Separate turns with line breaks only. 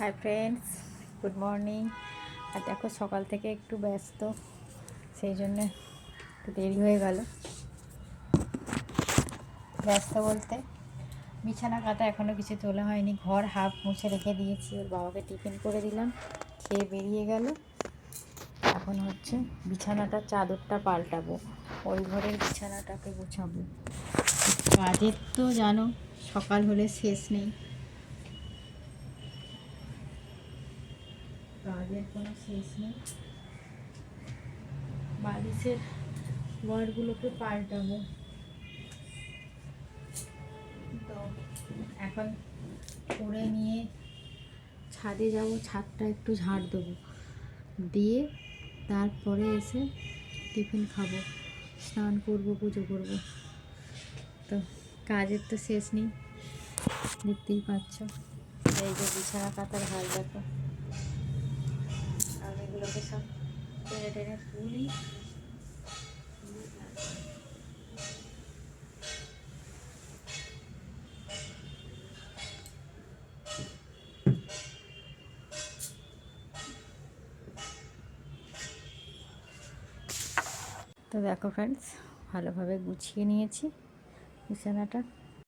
High friends, good morning. আর দেখো সকাল থেকে একটু ব্যস্ত, সেই জন্যে একটু দেরি হয়ে গেল। ব্যস্ত বলতে বিছানা কাটা এখনও কিছু তোলা হয়নি, ঘর হাফ মুছে রেখে দিয়েছি। ওর বাবাকে টিফিন করে দিলাম, খেয়ে বেরিয়ে গেল। এখন হচ্ছে বিছানাটা, চাদরটা পাল্টাবো, ওই ঘরের বিছানাটাকে গোছাবো। কাজের তো জানো সকাল হলে শেষ নেই, কাজের কোনো শেষ নেই। বালিশের ঘরগুলোকে পাল্টাবো, তো এখন করে নিয়ে ছাদে যাব, ছাদটা একটু ঝাড় দেবো, দিয়ে তারপরে এসে টিফিন খাবো, স্নান করবো, পুজো করবো। তো কাজের তো শেষ নেই, দেখতেই পাচ্ছ। এই যে বিছানা পাতার হাল দেখো, আমি এগুলোকে সব টেনে টেনে তুলি। তো দেখো ফ্রেন্ডস, ভালোভাবে গুছিয়ে নিয়েছি বিছানাটা।